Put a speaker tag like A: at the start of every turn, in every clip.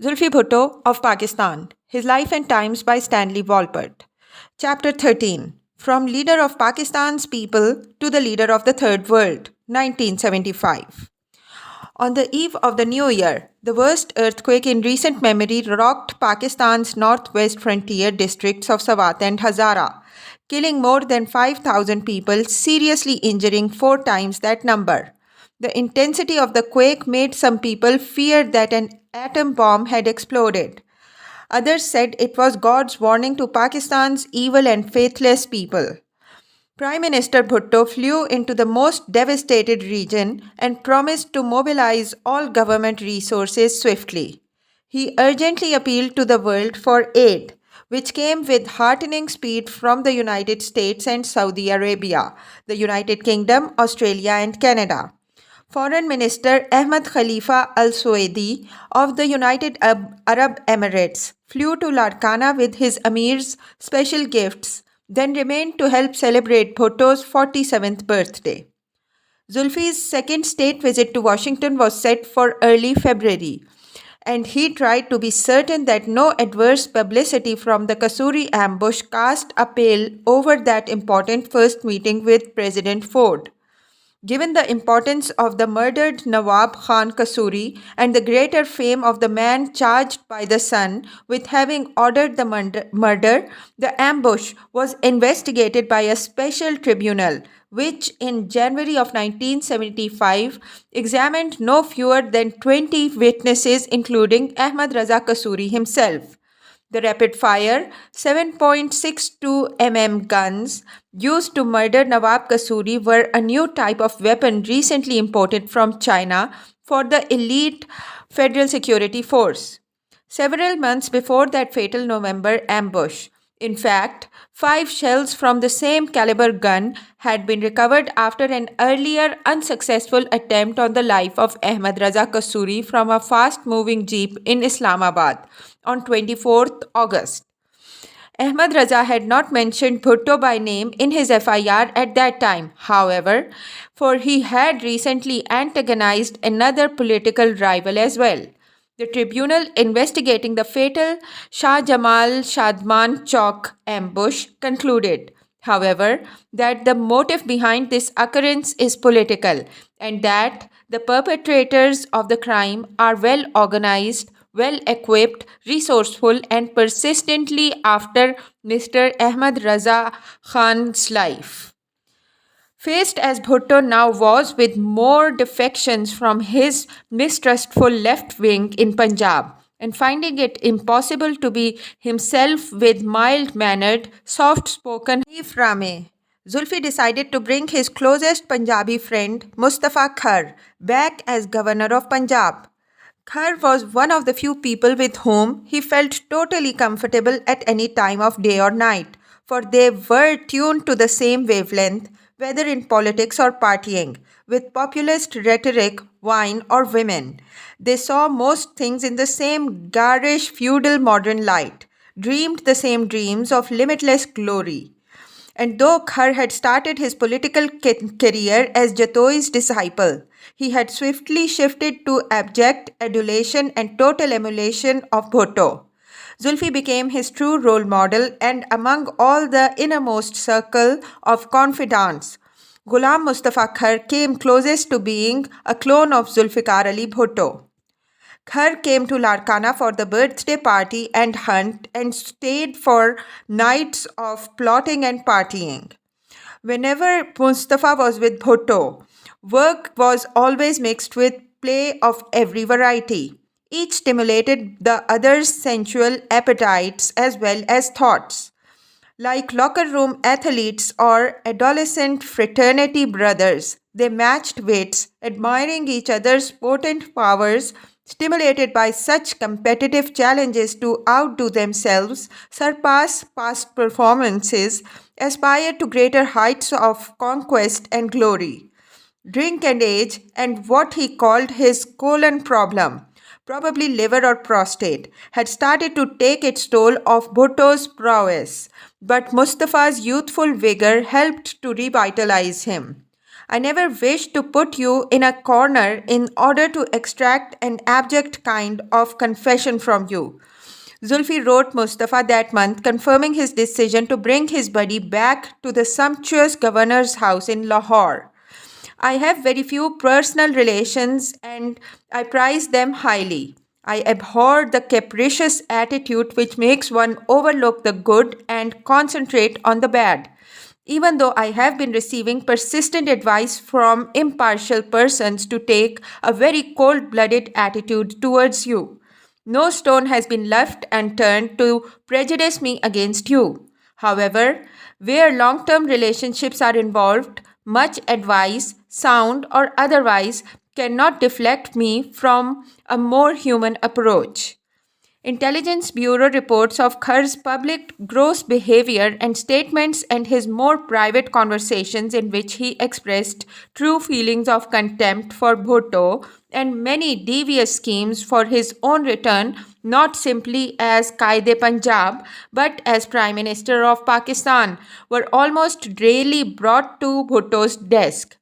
A: Zulfi Bhutto of Pakistan, His Life and Times by Stanley Walpert. Chapter 13, From Leader of Pakistan's People to the Leader of the Third World, 1975. On the eve of the new year, the worst earthquake in recent memory rocked Pakistan's northwest frontier districts of Swat and Hazara, killing more than 5,000 people, seriously injuring 4 times that number. The intensity of the quake made some people fear that an atom bomb had exploded. Others said it was God's warning to Pakistan's evil and faithless people. Prime Minister Bhutto flew into the most devastated region and promised to mobilize all government resources swiftly. He urgently appealed to the world for aid, which came with heartening speed from the United States and Saudi Arabia, the United Kingdom, Australia, and Canada. Foreign Minister Ahmad Khalifa Al Suwaidi of the United Arab Emirates flew to Larkana with his Amir's special gifts, then remained to help celebrate Bhutto's 47th birthday. Zulfi's second state visit to Washington was set for early February, and he tried to be certain that no adverse publicity from the Kasuri ambush cast a pall over that important first meeting with President Ford. Given the importance of the murdered Nawab Khan Kasuri and the greater fame of the man charged by the son with having ordered the murder, the ambush was investigated by a special tribunal, which in January of 1975 examined no fewer than 20 witnesses, including Ahmad Raza Kasuri himself. The rapid fire 7.62 mm guns used to murder Nawab Kasuri were a new type of weapon recently imported from China for the elite Federal Security Force. Several months before that fatal November ambush, in fact, 5 shells from the same caliber gun had been recovered after an earlier unsuccessful attempt on the life of Ahmad Raza Kasuri from a fast-moving jeep in Islamabad on 24th August. Ahmad Raza had not mentioned Bhutto by name in his FIR at that time, however, for he had recently antagonized another political rival as well. The tribunal investigating the fatal Shah Jamal Shadman Chowk ambush concluded, however, that the motive behind this occurrence is political and that the perpetrators of the crime are well organized, well equipped, resourceful, and persistently after Mr. Ahmad Raza Khan's life. Faced as Bhutto now was with more defections from his mistrustful left wing in Punjab, and finding it impossible to be himself with mild mannered, soft spoken Hanif Rame, Zulfi decided to bring his closest Punjabi friend Mustafa Khar back as governor of Punjab. Khar was one of the few people with whom he felt totally comfortable at any time of day or night, for they were tuned to the same wavelength, whether in politics or partying, with populist rhetoric, wine, or women. They saw most things in the same garish feudal modern light, dreamed the same dreams of limitless glory. And though Khar had started his political career as Jatoi's disciple, he had swiftly shifted to abject adulation and total emulation of Bhutto. Zulfi became his true role model, and among all the innermost circle of confidants, Ghulam Mustafa Khar came closest to being a clone of Zulfikar Ali Bhutto. Khar came to Larkana for the birthday party and hunt and stayed for nights of plotting and partying. Whenever Mustafa was with Bhutto, work was always mixed with play of every variety. Each stimulated the other's sensual appetites as well as thoughts. Like locker room athletes or adolescent fraternity brothers, they matched wits, admiring each other's potent powers, stimulated by such competitive challenges to outdo themselves, surpass past performances, aspire to greater heights of conquest and glory. Drink and age, and what he called his colon problem, probably liver or prostate, had started to take its toll of Bhutto's prowess, but Mustafa's youthful vigor helped to revitalize him. I never wished to put you in a corner in order to extract an abject kind of confession from you. Zulfi wrote Mustafa that month confirming his decision to bring his body back to the sumptuous governor's house in Lahore. I have very few personal relations and I prize them highly. I abhor the capricious attitude which makes one overlook the good and concentrate on the bad. Even though I have been receiving persistent advice from impartial persons to take a very cold blooded attitude towards you, no stone has been left unturned to prejudice me against you. However, where long term relationships are involved, much advice, sound or otherwise, cannot deflect me from a more human approach. Intelligence Bureau reports of Khar's public gross behavior and statements and his more private conversations in which he expressed true feelings of contempt for Bhutto and many devious schemes for his own return, not simply as Qaid-e-Punjab but as Prime Minister of Pakistan, were almost daily brought to Bhutto's desk.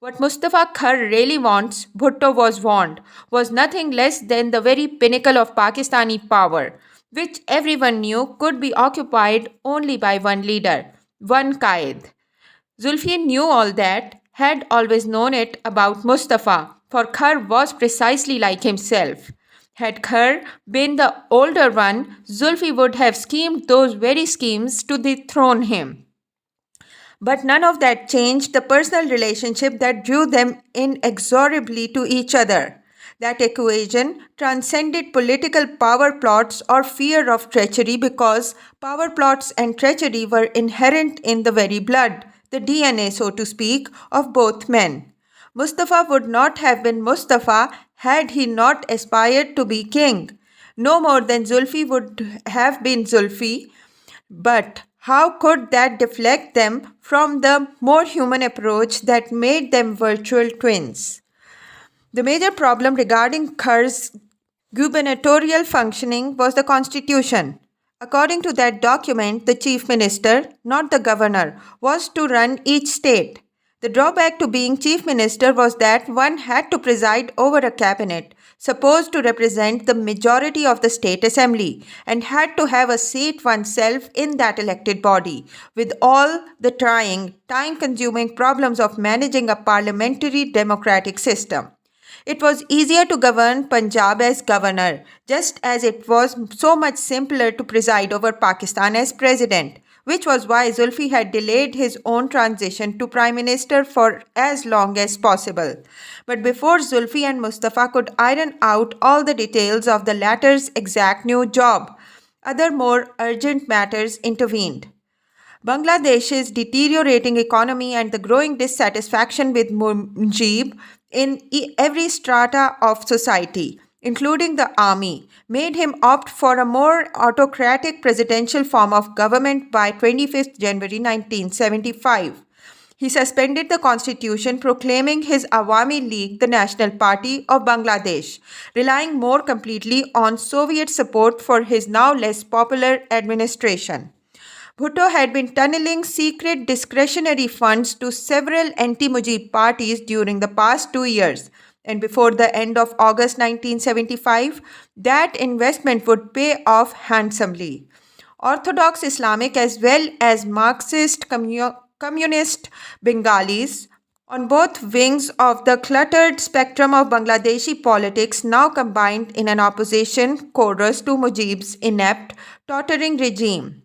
A: What Mustafa Khar really wants, Bhutto was warned, was nothing less than the very pinnacle of Pakistani power, which everyone knew could be occupied only by one leader, one Qaid. Zulfi knew all that, had always known it about Mustafa, for Khar was precisely like himself. Had Khar been the older one, Zulfi would have schemed those very schemes to dethrone him. But none of that changed the personal relationship that drew them inexorably to each other. That equation transcended political power plots or fear of treachery because power plots and treachery were inherent in the very blood, the DNA, so to speak, of both men. Mustafa would not have been Mustafa had he not aspired to be king. No more than Zulfi would have been Zulfi, but how could that deflect them from the more human approach that made them virtual twins? The major problem regarding Khar's gubernatorial functioning was the constitution. According to that document, the chief minister, not the governor, was to run each state. The drawback to being chief minister was that one had to preside over a cabinet supposed to represent the majority of the state assembly and had to have a seat oneself in that elected body, with all the trying, time consuming problems of managing a parliamentary democratic system. It was easier to govern Punjab as governor, just as it was so much simpler to preside over Pakistan as president, which was why Zulfi had delayed his own transition to prime minister for as long as possible. But before Zulfi and Mustafa could iron out all the details of the latter's exact new job, other more urgent matters intervened. Bangladesh's deteriorating economy and the growing dissatisfaction with Mujib in every strata of society, including the army, made him opt for a more autocratic presidential form of government by 25th January 1975. He suspended the constitution, proclaiming his Awami League the national party of Bangladesh, relying more completely on Soviet support for his now less popular administration. Bhutto had been tunneling secret discretionary funds to several anti-Mujib parties during the past 2 years, and before the end of August 1975, that investment would pay off handsomely. Orthodox Islamic as well as Marxist communist Bengalis on both wings of the cluttered spectrum of Bangladeshi politics now combined in an opposition chorus to Mujib's inept, tottering regime.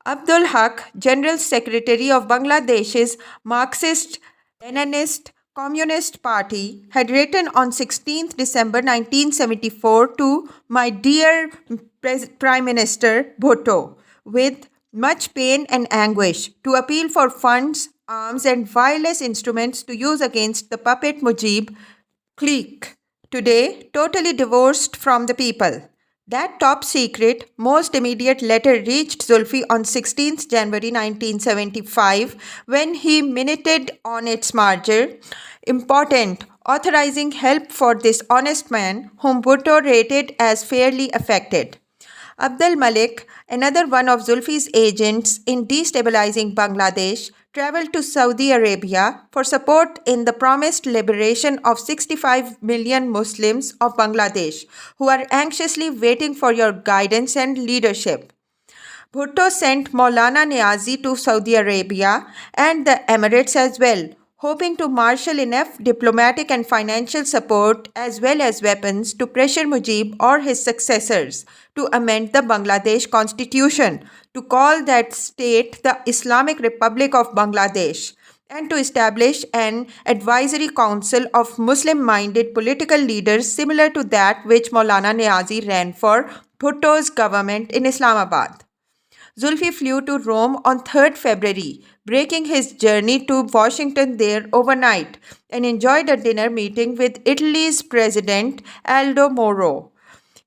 A: Abdul Haq, General Secretary of Bangladesh's Marxist-Leninist Communist Party, had written on 16th December 1974 to my dear Prime Minister Bhutto, with much pain and anguish, to appeal for funds, arms and wireless instruments to use against the puppet Mujib clique, today totally divorced from the people. That top secret, most immediate letter reached Zulfi on 16th January 1975 when he minuted on its margin, important, authorizing help for this honest man whom Bhutto rated as fairly affected. Abdul Malik, another one of Zulfi's agents in destabilizing Bangladesh, traveled to Saudi Arabia for support in the promised liberation of 65 million Muslims of Bangladesh who are anxiously waiting for your guidance and leadership. Bhutto sent Maulana Niazi to Saudi Arabia and the Emirates as well, hoping to marshal enough diplomatic and financial support as well as weapons to pressure Mujib or his successors to amend the Bangladesh constitution, to call that state the Islamic Republic of Bangladesh, and to establish an advisory council of Muslim-minded political leaders similar to that which Maulana Niazi ran for Bhutto's government in Islamabad. Zulfi flew to Rome on 3rd February, breaking his journey to Washington there overnight, and enjoyed a dinner meeting with Italy's President Aldo Moro.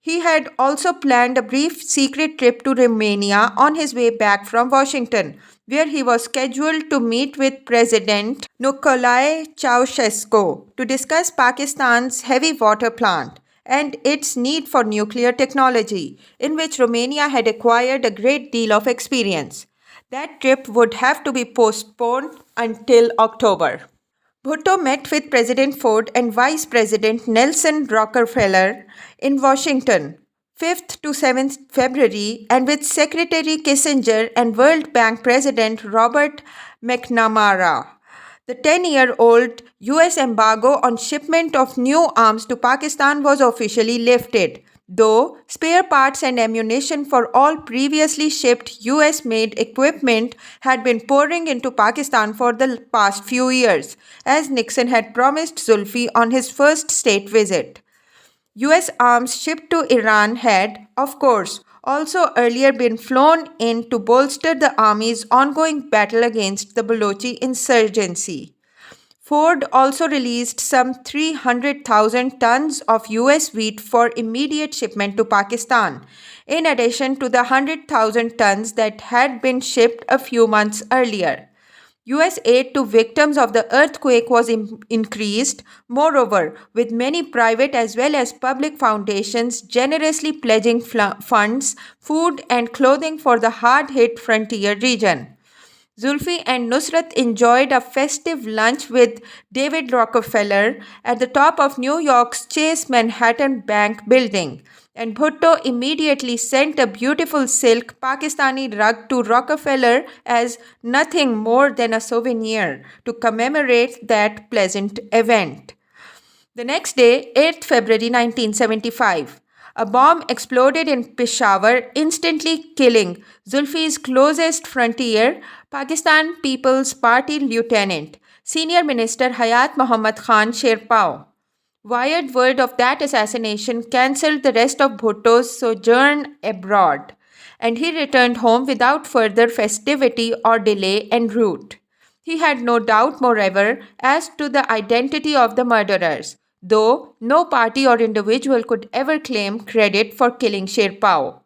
A: He had also planned a brief secret trip to Romania on his way back from Washington, where he was scheduled to meet with President Nicolae Ceausescu to discuss Pakistan's heavy water plant and its need for nuclear technology, in which Romania had acquired a great deal of experience. That trip would have to be postponed until October. Bhutto met with President Ford and Vice President Nelson Rockefeller in Washington, 5th to 7th February, and with Secretary Kissinger and World Bank President Robert McNamara. The 10-year-old US embargo on shipment of new arms to Pakistan was officially lifted, though spare parts and ammunition for all previously shipped US-made equipment had been pouring into Pakistan for the past few years, as Nixon had promised Zulfi on his first state visit. US arms shipped to Iran had, of course, also earlier been flown in to bolster the army's ongoing battle against the Balochi insurgency. Ford also released some 300,000 tons of US wheat for immediate shipment to Pakistan, in addition to the 100,000 tons that had been shipped a few months earlier. US aid to victims of the earthquake was increased, moreover, with many private as well as public foundations generously pledging funds, food, and clothing for the hard-hit frontier region. Zulfi and Nusrat enjoyed a festive lunch with David Rockefeller at the top of New York's Chase Manhattan Bank building, and Bhutto immediately sent a beautiful silk Pakistani rug to Rockefeller as nothing more than a souvenir to commemorate that pleasant event. The next day, 8th February 1975, a bomb exploded in Peshawar, instantly killing Zulfi's closest frontier, Pakistan People's Party Lieutenant, Senior Minister Hayat Muhammad Khan Sherpao. Wired word of that assassination cancelled the rest of Bhutto's sojourn abroad, and he returned home without further festivity or delay en route. He had no doubt, moreover, as to the identity of the murderers, though no party or individual could ever claim credit for killing Sherpao.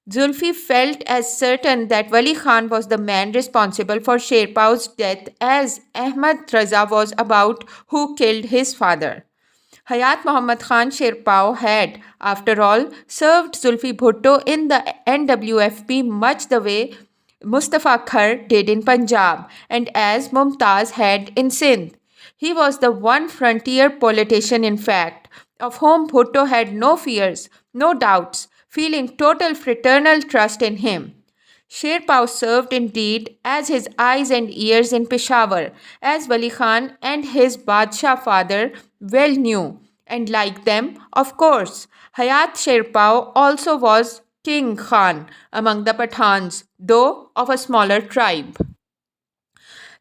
A: Zulfi felt as certain that Wali Khan was the man responsible for Sherpao's death as Ahmad Raza was about who killed his father. Hayat Muhammad Khan Sherpao had, after all, served Zulfi Bhutto in the NWFP much the way Mustafa Khar did in Punjab and as Mumtaz had in Sindh. He was the one frontier politician, in fact, of whom Bhutto had no fears, no doubts, feeling total fraternal trust in him. Sherpao served indeed as his eyes and ears in Peshawar, as Wali Khan and his Badshah father well knew, and like them, of course, Hayat Sherpao also was King Khan among the Pathans, though of a smaller tribe.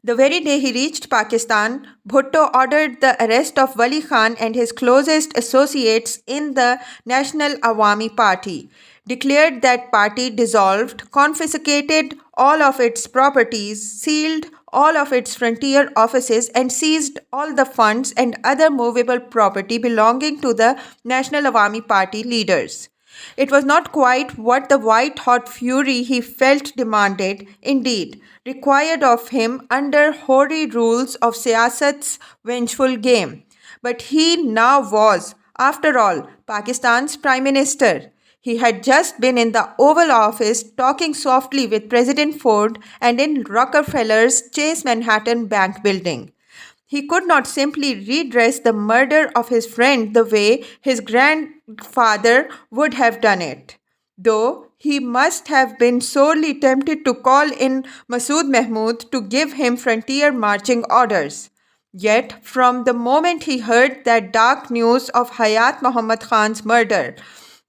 A: The very day he reached Pakistan, Bhutto ordered the arrest of Wali Khan and his closest associates in the National Awami Party, declared that party dissolved, confiscated all of its properties, sealed all of its frontier offices, and seized all the funds and other movable property belonging to the National Awami Party leaders. It was not quite what the white-hot fury he felt demanded, indeed, required of him under hoary rules of Siyasat's vengeful game. But he now was, after all, Pakistan's Prime Minister. He had just been in the Oval Office talking softly with President Ford and in Rockefeller's Chase Manhattan Bank building. He could not simply redress the murder of his friend the way his grandfather would have done it. Though he must have been sorely tempted to call in Masood Mahmood to give him frontier marching orders. Yet, from the moment he heard that dark news of Hayat Muhammad Khan's murder,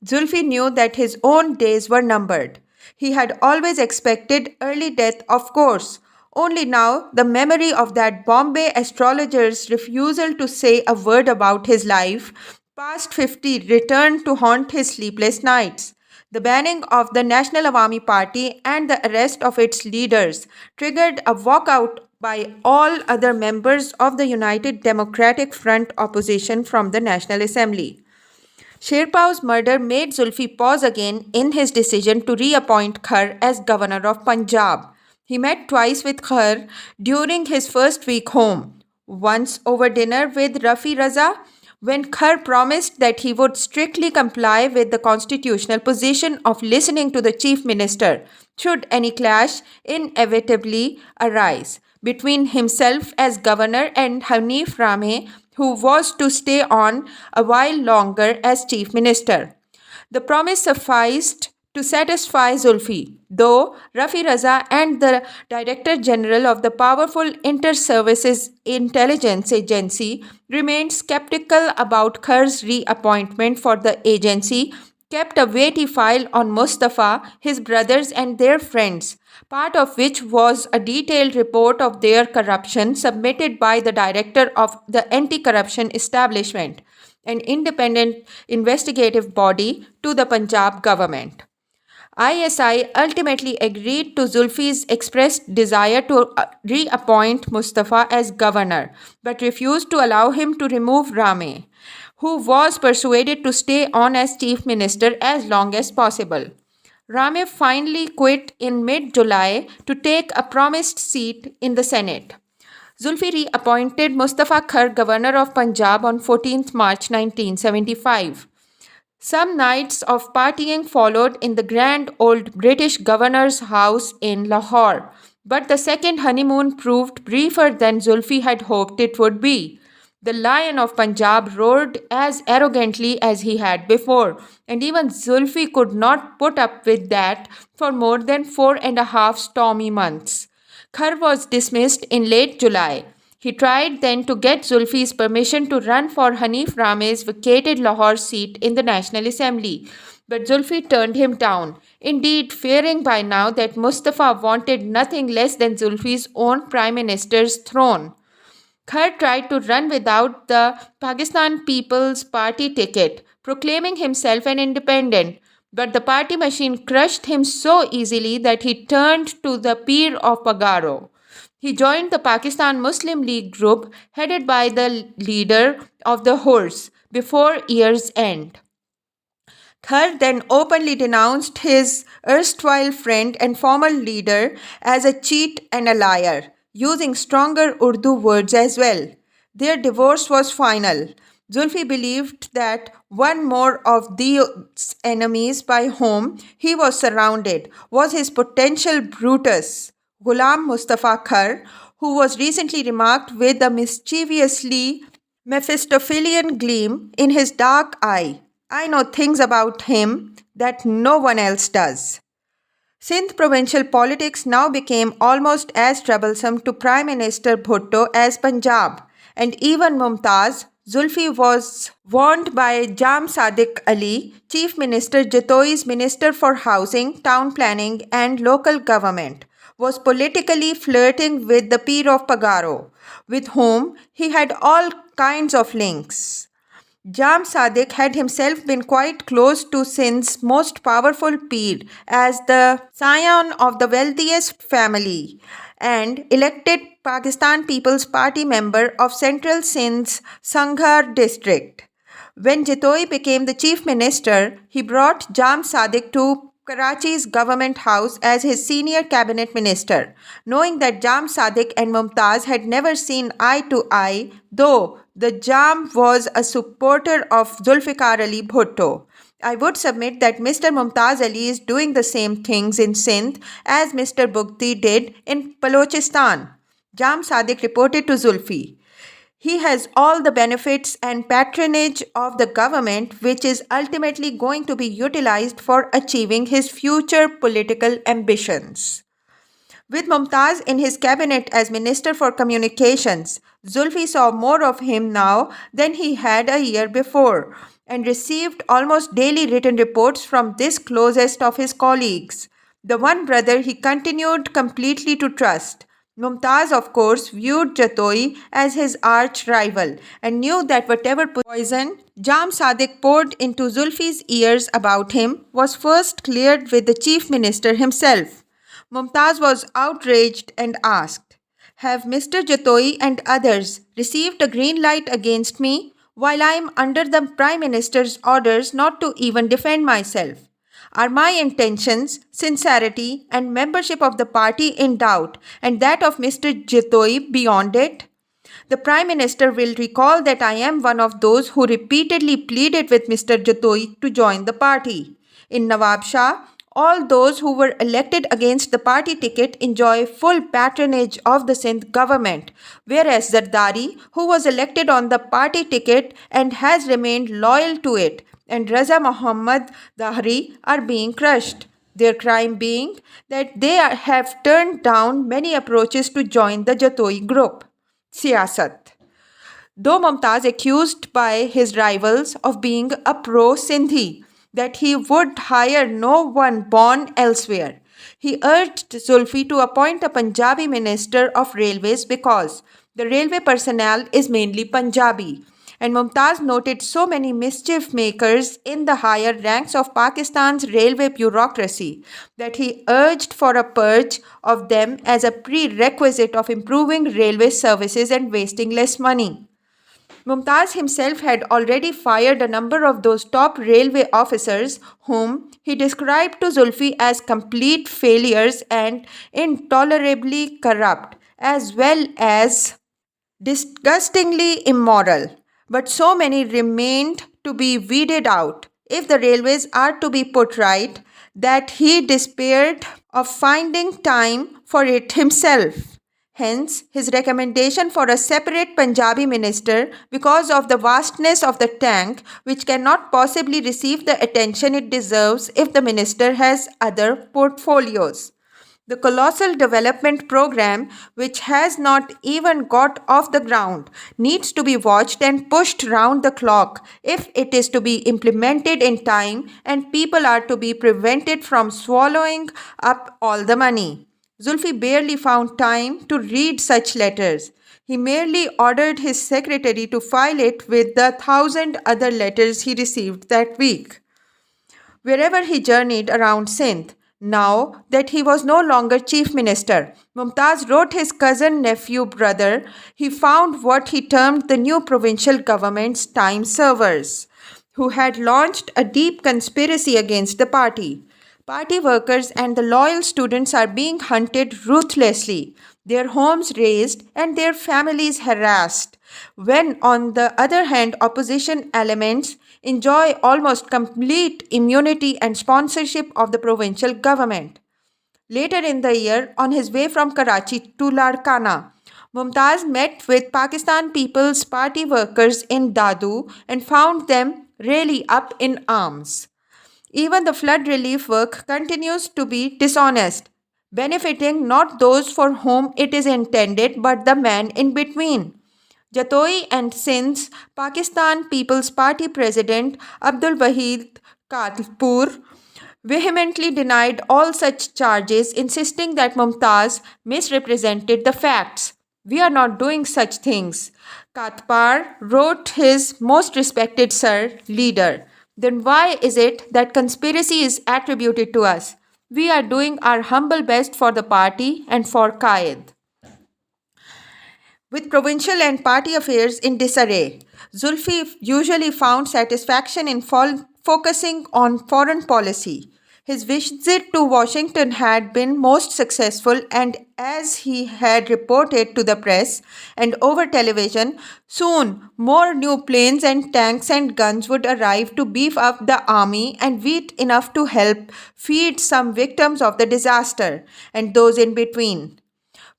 A: Zulfi knew that his own days were numbered. He had always expected early death, of course. Only now, the memory of that Bombay astrologer's refusal to say a word about his life, past 50, returned to haunt his sleepless nights. The banning of the National Awami Party and the arrest of its leaders triggered a walkout by all other members of the United Democratic Front opposition from the National Assembly. Sherpau's murder made Zulfi pause again in his decision to reappoint Khar as governor of Punjab. He met twice with Khar during his first week home. Once over dinner with Rafi Raza, when Khar promised that he would strictly comply with the constitutional position of listening to the chief minister should any clash inevitably arise between himself as governor and Hanif Rameh, who was to stay on a while longer as chief minister. The promise sufficed to satisfy Zulfi, though Rafi Raza and the Director General of the powerful Inter-Services Intelligence Agency remained skeptical about Khar's reappointment, for the agency kept a weighty file on Mustafa, his brothers and their friends, part of which was a detailed report of their corruption submitted by the director of the anti-corruption establishment, an independent investigative body, to the Punjab government. ISI ultimately agreed to Zulfi's expressed desire to reappoint Mustafa as governor, but refused to allow him to remove Rameh, who was persuaded to stay on as chief minister as long as possible. Rameh finally quit in mid-July to take a promised seat in the Senate. Zulfi reappointed Mustafa Khar governor of Punjab on 14th March 1975. Some nights of partying followed in the grand old British governor's house in Lahore, but the second honeymoon proved briefer than Zulfi had hoped it would be. The Lion of Punjab roared as arrogantly as he had before, and even Zulfi could not put up with that for more than 4.5 stormy months. Khar was dismissed in late July. He tried then to get Zulfi's permission to run for Hanif Rameh's vacated Lahore seat in the National Assembly, but Zulfi turned him down, indeed fearing by now that Mustafa wanted nothing less than Zulfi's own Prime Minister's throne. Khar tried to run without the Pakistan People's Party ticket, proclaiming himself an independent, but the party machine crushed him so easily that he turned to the Peer of Pagaro. He joined the Pakistan Muslim League group headed by the leader of the Horse before year's end. Khar then openly denounced his erstwhile friend and former leader as a cheat and a liar, using stronger Urdu words as well. Their divorce was final. Zulfi believed that one more of these enemies by whom he was surrounded was his potential Brutus, Ghulam Mustafa Khar, who was recently remarked with a mischievously Mephistophelian gleam in his dark eye. I know things about him that no one else does. Sindh provincial politics now became almost as troublesome to Prime Minister Bhutto as Punjab, and even Mumtaz, Zulfi was warned by Jam Sadiq Ali, Chief Minister Jatoi's Minister for Housing, Town Planning and Local Government, was politically flirting with the Peer of Pagaro, with whom he had all kinds of links. Jam Sadiq had himself been quite close to Sindh's most powerful peer as the scion of the wealthiest family and elected Pakistan People's Party member of Central Sindh's Sanghar district. When Jitoi became the chief minister, he brought Jam Sadiq to Karachi's government house as his senior cabinet minister, knowing that Jam Sadiq and Mumtaz had never seen eye to eye, though the Jam was a supporter of Zulfikar Ali Bhutto. I would submit that Mr. Mumtaz Ali is doing the same things in Sindh as Mr. Bugti did in Balochistan, Jam Sadiq reported to Zulfi. He has all the benefits and patronage of the government, which is ultimately going to be utilized for achieving his future political ambitions. With Mumtaz in his cabinet as Minister for Communications, Zulfi saw more of him now than he had a year before and received almost daily written reports from this closest of his colleagues, the one brother he continued completely to trust. Mumtaz, of course, viewed Jatoi as his arch rival and knew that whatever poison Jam Sadiq poured into Zulfi's ears about him was first cleared with the Chief Minister himself. Mumtaz was outraged and asked, "Have Mr. Jatoi and others received a green light against me while I am under the Prime Minister's orders not to even defend myself? Are my intentions, sincerity, and membership of the party in doubt, and that of Mr. Jatoi beyond it?" The Prime Minister will recall that I am one of those who repeatedly pleaded with Mr. Jatoi to join the party. In Nawab Shah, all those who were elected against the party ticket enjoy full patronage of the Sindh government, whereas Zardari, who was elected on the party ticket and has remained loyal to it, and Raza Muhammad Dahri are being crushed. Their crime being that they have turned down many approaches to join the Jatoi group. Siyasat. Though Mumtaz accused by his rivals of being a pro-Sindhi, that he would hire no one born elsewhere, he urged Zulfi to appoint a Punjabi minister of railways because the railway personnel is mainly Punjabi. And Mumtaz noted so many mischief makers in the higher ranks of Pakistan's railway bureaucracy that he urged for a purge of them as a prerequisite of improving railway services and wasting less money. Mumtaz himself had already fired a number of those top railway officers whom he described to Zulfi as complete failures and intolerably corrupt, as well as disgustingly immoral. But so many remained to be weeded out, if the railways are to be put right, that he despaired of finding time for it himself. Hence, his recommendation for a separate Punjabi minister because of the vastness of the tank, which cannot possibly receive the attention it deserves if the minister has other portfolios. The colossal development program, which has not even got off the ground, needs to be watched and pushed round the clock if it is to be implemented in time and people are to be prevented from swallowing up all the money. Zulfi barely found time to read such letters. He merely ordered his secretary to file it with the 1,000 other letters he received that week. Wherever he journeyed around Sindh, now that he was no longer chief minister, Mumtaz wrote his cousin, nephew, brother, he found what he termed the new provincial government's time servers, who had launched a deep conspiracy against the party. Party workers and the loyal students are being hunted ruthlessly, their homes razed and their families harassed, when on the other hand opposition elements enjoy almost complete immunity and sponsorship of the provincial government. Later in the year, on his way from Karachi to Larkana, Mumtaz met with Pakistan People's Party workers in Dadu and found them really up in arms. Even the flood relief work continues to be dishonest, benefiting not those for whom it is intended but the man in between. Jatoi and Sindh's Pakistan People's Party President Abdul Wahid Katpur vehemently denied all such charges, insisting that Mumtaz misrepresented the facts. "We are not doing such things," Katpar wrote his most respected sir, leader. "Then why is it that conspiracy is attributed to us? We are doing our humble best for the party and for Qaid." With provincial and party affairs in disarray, Zulfi usually found satisfaction in focusing on foreign policy. His visit to Washington had been most successful, and as he had reported to the press and over television, soon more new planes and tanks and guns would arrive to beef up the army and wheat enough to help feed some victims of the disaster and those in between.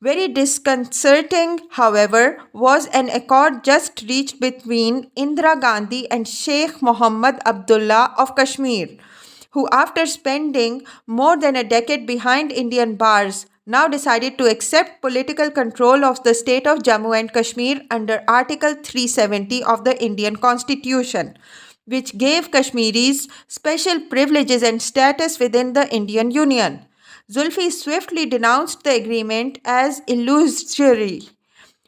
A: Very disconcerting, however, was an accord just reached between Indira Gandhi and Sheikh Mohammed Abdullah of Kashmir, who, after spending more than a decade behind Indian bars, now decided to accept political control of the state of Jammu and Kashmir under Article 370 of the Indian Constitution, which gave Kashmiris special privileges and status within the Indian Union. Zulfi swiftly denounced the agreement as illusory,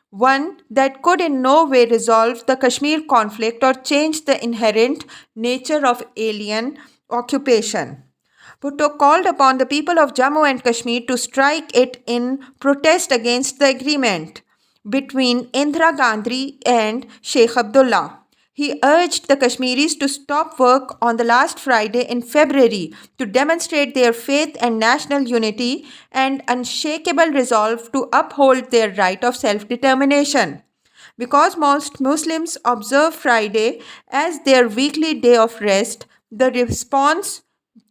A: one that could in no way resolve the Kashmir conflict or change the inherent nature of alien occupation. Bhutto called upon the people of Jammu and Kashmir to strike it in protest against the agreement between Indira Gandhi and Sheikh Abdullah. He urged the Kashmiris to stop work on the last Friday in February to demonstrate their faith and national unity and unshakable resolve to uphold their right of self-determination. Because most Muslims observe Friday as their weekly day of rest, the response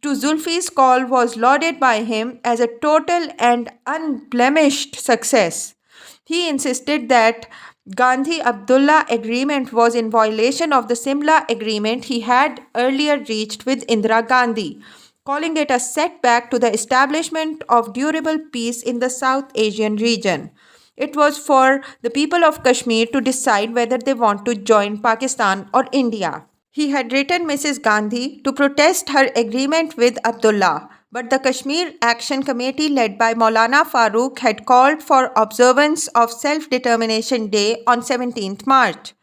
A: to Zulfi's call was lauded by him as a total and unblemished success. He insisted that Gandhi Abdullah agreement was in violation of the Simla agreement he had earlier reached with Indira Gandhi, calling it a setback to the establishment of durable peace in the South Asian region. It was for the people of Kashmir to decide whether they want to join Pakistan or India. He had written Mrs. Gandhi to protest her agreement with Abdullah, but the Kashmir Action Committee led by Maulana Farooq had called for observance of Self-Determination Day on 17th March.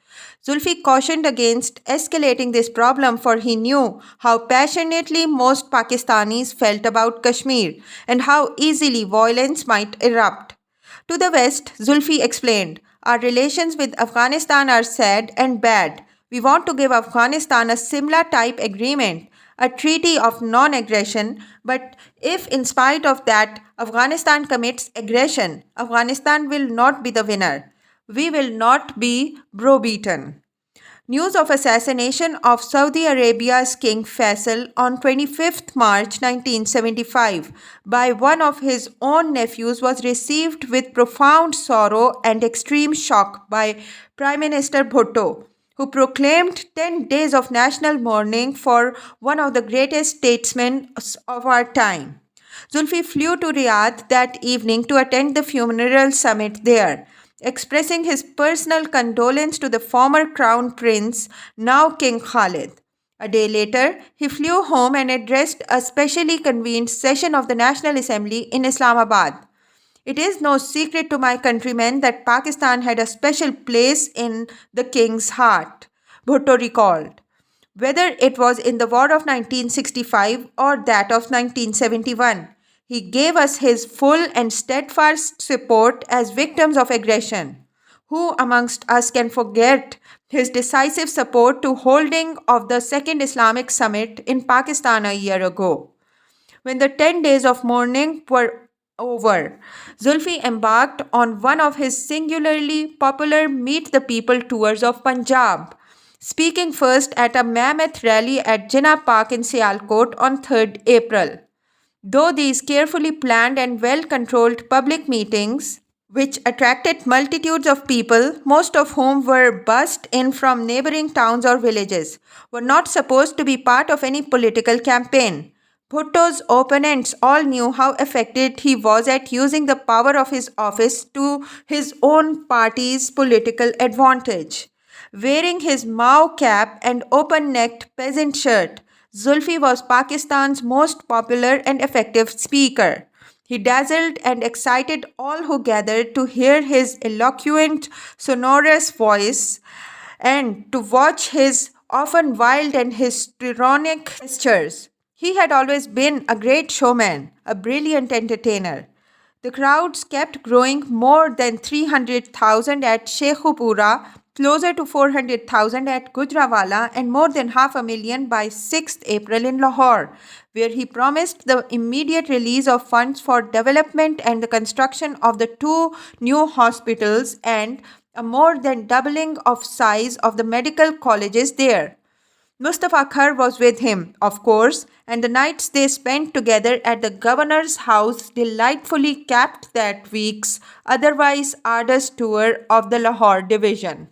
A: Zulfi cautioned against escalating this problem, for he knew how passionately most Pakistanis felt about Kashmir and how easily violence might erupt. To the West, Zulfi explained, "Our relations with Afghanistan are sad and bad. We want to give Afghanistan a similar type agreement, a treaty of non-aggression, but if in spite of that Afghanistan commits aggression, Afghanistan will not be the winner. We will not be browbeaten." News of assassination of Saudi Arabia's King Faisal on 25th March 1975 by one of his own nephews was received with profound sorrow and extreme shock by Prime Minister Bhutto, who proclaimed 10 days of national mourning for one of the greatest statesmen of our time. Zulfi flew to Riyadh that evening to attend the funeral summit there, expressing his personal condolence to the former crown prince, now King Khalid. A day later, he flew home and addressed a specially convened session of the National Assembly in Islamabad. "It is no secret to my countrymen that Pakistan had a special place in the king's heart," Bhutto recalled. Whether it was in the war of 1965 or that of 1971, he gave us his full and steadfast support as victims of aggression. Who amongst us can forget his decisive support to holding of the Second Islamic Summit in Pakistan a year ago? When the 10 days of mourning were over, Zulfi embarked on one of his singularly popular Meet the People tours of Punjab, speaking first at a mammoth rally at Jinnah Park in Sialkot on 3rd April. Though these carefully planned and well-controlled public meetings, which attracted multitudes of people, most of whom were bussed in from neighboring towns or villages, were not supposed to be part of any political campaign, Bhutto's opponents all knew how effective he was at using the power of his office to his own party's political advantage. Wearing his Mao cap and open-necked peasant shirt, Zulfi was Pakistan's most popular and effective speaker. He dazzled and excited all who gathered to hear his eloquent, sonorous voice and to watch his often wild and histrionic gestures. He had always been a great showman, a brilliant entertainer. The crowds kept growing more than 300,000 at Sheikhupura closer to 400,000 at Gujranwala, and more than 500,000 by 6th April in Lahore, where he promised the immediate release of funds for development and the construction of the two new hospitals and a more than doubling of size of the medical colleges there. Mustafa Khar was with him, of course, and the nights they spent together at the governor's house delightfully capped that week's otherwise arduous tour of the Lahore division.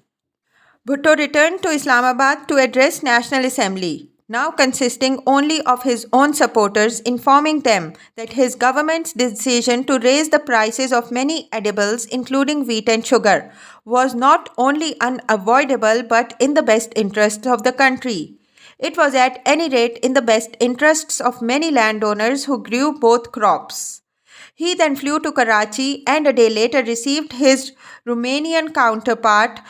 A: Bhutto returned to Islamabad to address National Assembly, now consisting only of his own supporters, informing them that his government's decision to raise the prices of many edibles, including wheat and sugar, was not only unavoidable but in the best interests of the country. It was at any rate in the best interests of many landowners who grew both crops. He then flew to Karachi and a day later received his Romanian counterpart,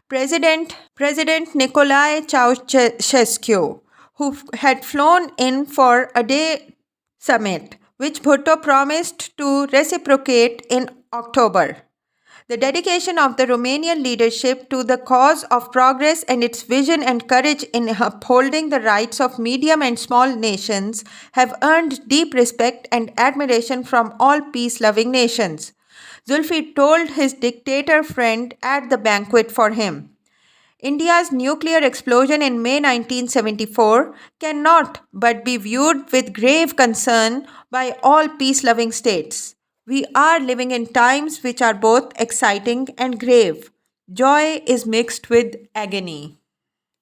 A: President Nicolae Ceausescu, who had flown in for a day summit, which Bhutto promised to reciprocate in October. The dedication of the Romanian leadership to the cause of progress and its vision and courage in upholding the rights of medium and small nations have earned deep respect and admiration from all peace loving nations. Zulfi told his dictator friend at the banquet for him. India's nuclear explosion in May 1974 cannot but be viewed with grave concern by all peace loving states. We are living in times which are both exciting and grave. Joy is mixed with agony.